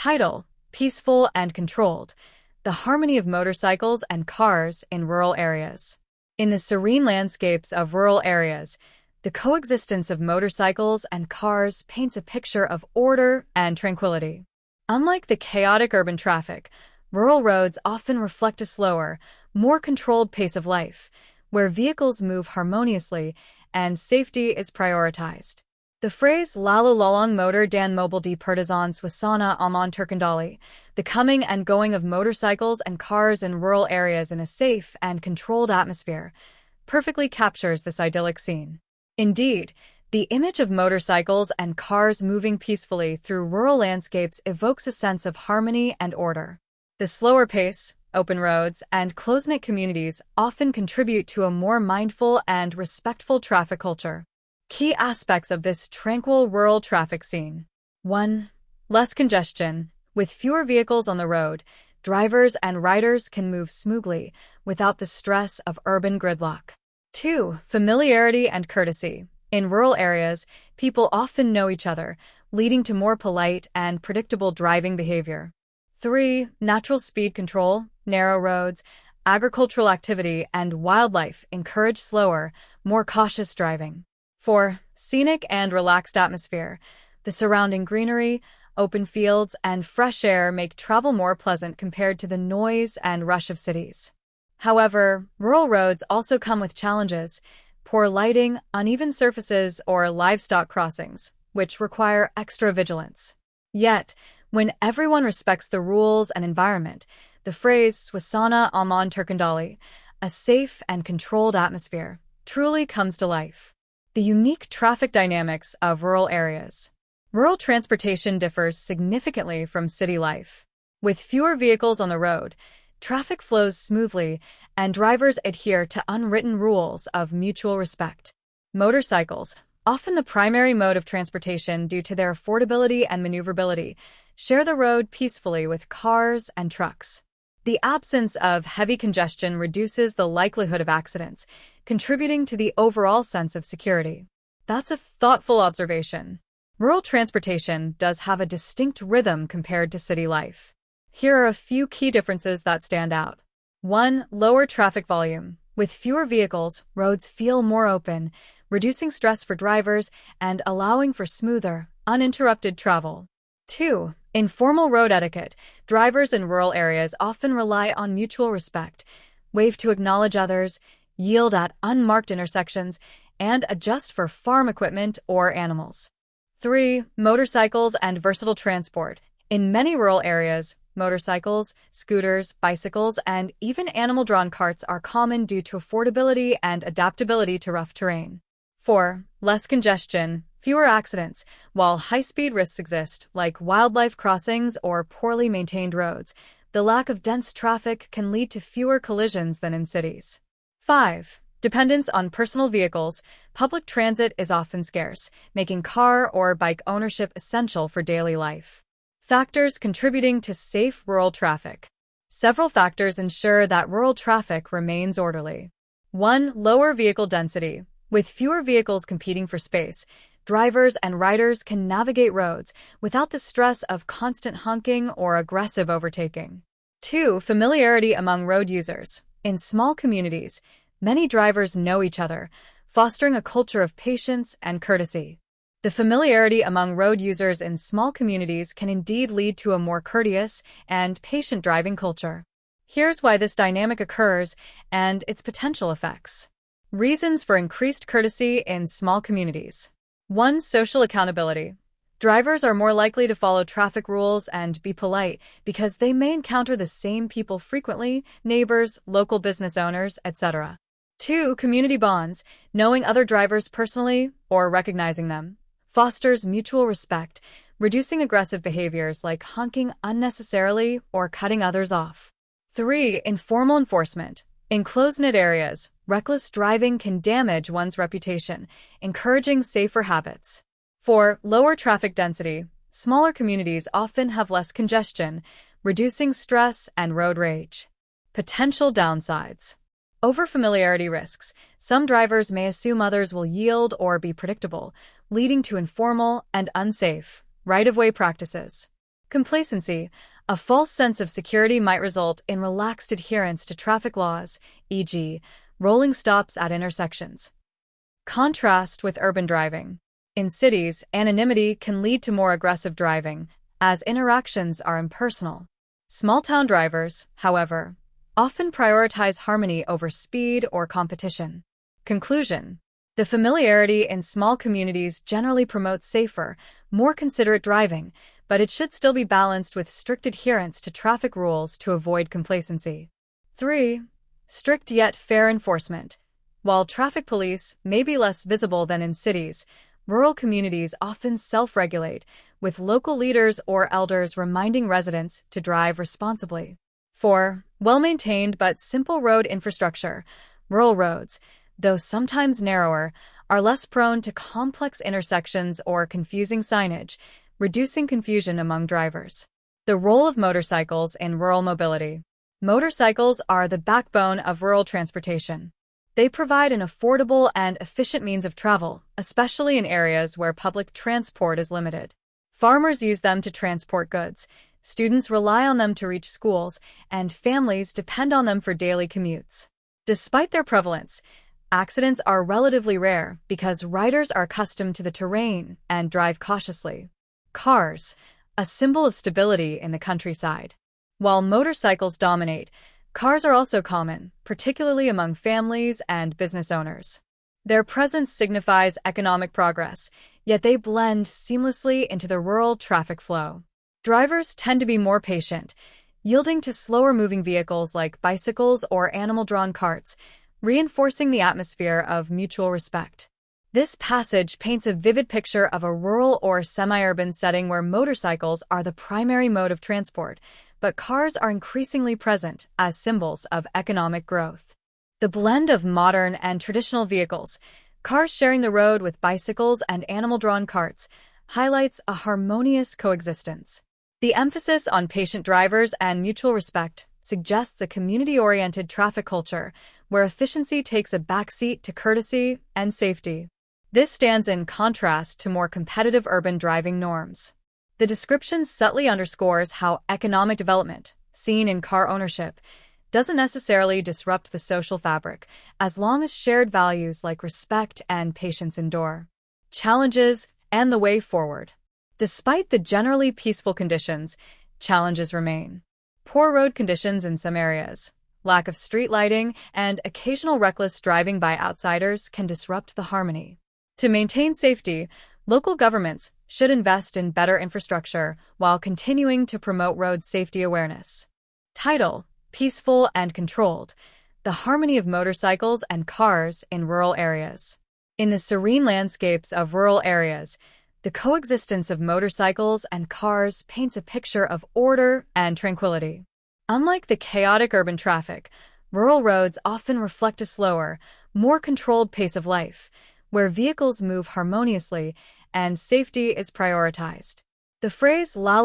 Title: Peaceful and Controlled. The harmony of motorcycles and cars in rural areas. In the serene landscapes of rural areas, the coexistence of motorcycles and cars paints a picture of order and tranquility. Unlike the chaotic urban traffic, rural roads often reflect a slower, more controlled pace of life, where vehicles move harmoniously and safety is prioritized. The phrase lalu lalang motor dan mobil di perdesaan suasana aman terkendali, the coming and going of motorcycles and cars in rural areas in a safe and controlled atmosphere, perfectly captures this idyllic scene. Indeed, the image of motorcycles and cars moving peacefully through rural landscapes evokes a sense of harmony and order. The slower pace, open roads, and close-knit communities often contribute to a more mindful and respectful traffic culture. Key aspects of this tranquil rural traffic scene. 1. Less congestion. With fewer vehicles on the road, drivers and riders can move smoothly without the stress of urban gridlock. 2. Familiarity and courtesy. In rural areas, people often know each other, leading to more polite and predictable driving behavior. 3. Natural speed control. Narrow roads, agricultural activity, and wildlife encourage slower, more cautious driving. 4. Scenic and relaxed atmosphere. The surrounding greenery, open fields, and fresh air make travel more pleasant compared to the noise and rush of cities. However, rural roads also come with challenges: poor lighting, uneven surfaces, or livestock crossings, which require extra vigilance. Yet, when everyone respects the rules and environment, the phrase suasana aman terkendali, a safe and controlled atmosphere, truly comes to life. The unique traffic dynamics of rural areas. Rural transportation differs significantly from city life. With fewer vehicles on the road, traffic flows smoothly, and drivers adhere to unwritten rules of mutual respect. Motorcycles, often the primary mode of transportation due to their affordability and maneuverability, share the road peacefully with cars and trucks. The absence of heavy congestion reduces the likelihood of accidents, contributing to the overall sense of security. That's a thoughtful observation. Rural transportation does have a distinct rhythm compared to city life. Here are a few key differences that stand out. 1. Lower traffic volume. With fewer vehicles, roads feel more open, reducing stress for drivers and allowing for smoother, uninterrupted travel. 2. Informal road etiquette. Drivers in rural areas often rely on mutual respect, wave to acknowledge others, yield at unmarked intersections, and adjust for farm equipment or animals. 3. Motorcycles and versatile transport. In many rural areas, motorcycles, scooters, bicycles, and even animal-drawn carts are common due to affordability and adaptability to rough terrain. 4. Less congestion. Fewer accidents. While high-speed risks exist, like wildlife crossings or poorly maintained roads, the lack of dense traffic can lead to fewer collisions than in cities. 5. Dependence on personal vehicles. Public transit is often scarce, making car or bike ownership essential for daily life. Factors contributing to safe rural traffic. Several factors ensure that rural traffic remains orderly. 1. Lower vehicle density. With fewer vehicles competing for space, drivers and riders can navigate roads without the stress of constant honking or aggressive overtaking. 2. Familiarity among road users. In small communities, many drivers know each other, fostering a culture of patience and courtesy. The familiarity among road users in small communities can indeed lead to a more courteous and patient driving culture. Here's why this dynamic occurs and its potential effects. Reasons for increased courtesy in small communities. 1. Social accountability. Drivers are more likely to follow traffic rules and be polite because they may encounter the same people frequently: neighbors, local business owners, etc. 2. Community bonds. Knowing other drivers personally or recognizing them fosters mutual respect, reducing aggressive behaviors like honking unnecessarily or cutting others off. 3. Informal enforcement. In close-knit areas, reckless driving can damage one's reputation, encouraging safer habits. 4. Lower traffic density. Smaller communities often have less congestion, reducing stress and road rage. Potential downsides. Overfamiliarity risks. Some drivers may assume others will yield or be predictable, leading to informal and unsafe right-of-way practices. Complacency. A false sense of security might result in relaxed adherence to traffic laws, e.g., rolling stops at intersections. Contrast with urban driving. In cities, anonymity can lead to more aggressive driving, as interactions are impersonal. Small-town drivers, however, often prioritize harmony over speed or competition. Conclusion. The familiarity in small communities generally promotes safer, more considerate driving, but it should still be balanced with strict adherence to traffic rules to avoid complacency. 3. Strict yet fair enforcement. While traffic police may be less visible than in cities, rural communities often self-regulate, with local leaders or elders reminding residents to drive responsibly. 4. Well-maintained but simple road infrastructure. Rural roads, though sometimes narrower, are less prone to complex intersections or confusing signage, reducing confusion among drivers. The role of motorcycles in rural mobility. Motorcycles are the backbone of rural transportation. They provide an affordable and efficient means of travel, especially in areas where public transport is limited. Farmers use them to transport goods, students rely on them to reach schools, and families depend on them for daily commutes. Despite their prevalence, accidents are relatively rare because riders are accustomed to the terrain and drive cautiously. Cars, a symbol of stability in the countryside. While motorcycles dominate, cars are also common, particularly among families and business owners. Their presence signifies economic progress, yet they blend seamlessly into the rural traffic flow. Drivers tend to be more patient, yielding to slower-moving vehicles like bicycles or animal-drawn carts, reinforcing the atmosphere of mutual respect. This passage paints a vivid picture of a rural or semi-urban setting where motorcycles are the primary mode of transport, but cars are increasingly present as symbols of economic growth. The blend of modern and traditional vehicles, cars sharing the road with bicycles and animal-drawn carts, highlights a harmonious coexistence. The emphasis on patient drivers and mutual respect suggests a community-oriented traffic culture where efficiency takes a backseat to courtesy and safety. This stands in contrast to more competitive urban driving norms. The description subtly underscores how economic development, seen in car ownership, doesn't necessarily disrupt the social fabric, as long as shared values like respect and patience endure. Challenges and the way forward. Despite the generally peaceful conditions, challenges remain. Poor road conditions in some areas, lack of street lighting, and occasional reckless driving by outsiders can disrupt the harmony. To maintain safety, local governments should invest in better infrastructure while continuing to promote road safety awareness. Title: Peaceful and Controlled. The Harmony of Motorcycles and Cars in Rural Areas. In the serene landscapes of rural areas, the coexistence of motorcycles and cars paints a picture of order and tranquility. Unlike the chaotic urban traffic, rural roads often reflect a slower, more controlled pace of life, where vehicles move harmoniously and safety is prioritized. The phrase lalu